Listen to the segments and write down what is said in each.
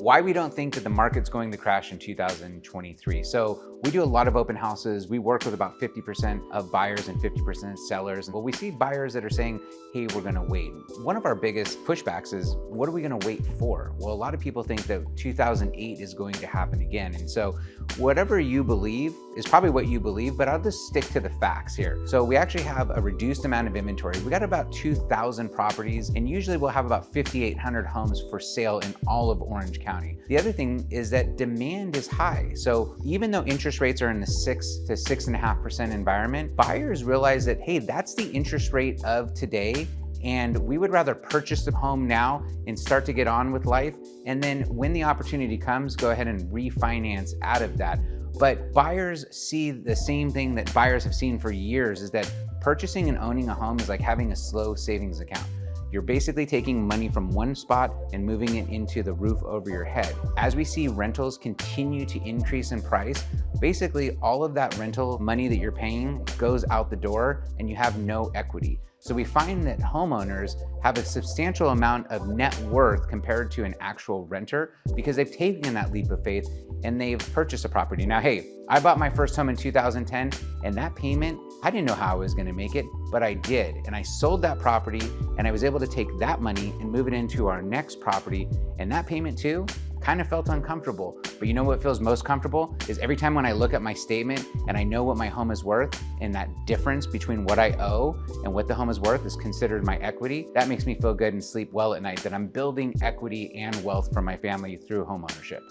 why we don't think that the market's going to crash in 2023. So we do a lot of open houses. We work with about 50% of buyers and 50% sellers. Well, we see buyers that are saying, hey, we're gonna wait. One of our biggest pushbacks is, what are we gonna wait for? Well, a lot of people think that 2008 is going to happen again. And so whatever you believe is probably what you believe, but I'll just stick to the facts here. So we actually have a reduced amount of inventory. We got about 2,000 properties, and usually we'll have about 5,800 homes for sale in all of Orange County. The other thing is that demand is high. So even though interest rates are in the 6 to 6.5% environment, buyers realize that, hey, that's the interest rate of today, and we would rather purchase the home now and start to get on with life. And then when the opportunity comes, go ahead and refinance out of that. But buyers see the same thing that buyers have seen for years, is that purchasing and owning a home is like having a slow savings account. You're basically taking money from one spot and moving it into the roof over your head. As we see rentals continue to increase in price, basically all of that rental money that you're paying goes out the door and you have no equity. So we find that homeowners have a substantial amount of net worth compared to an actual renter because they've taken that leap of faith and they've purchased a property. Now, hey, I bought my first home in 2010, and that payment, I didn't know how I was gonna make it, but I did. And I sold that property and I was able to take that money and move it into our next property. And that payment too, kind of felt uncomfortable. But you know what feels most comfortable is every time when I look at my statement and I know what my home is worth, and that difference between what I owe and what the home is worth is considered my equity, that makes me feel good and sleep well at night that I'm building equity and wealth for my family through home ownership.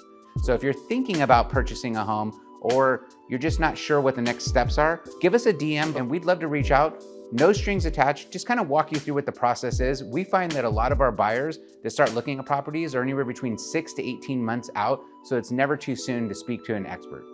So if you're thinking about purchasing a home, or you're just not sure what the next steps are, give us a DM and we'd love to reach out. No strings attached, just kind of walk you through what the process is. We find that a lot of our buyers that start looking at properties are anywhere between 6 to 18 months out, so it's never too soon to speak to an expert.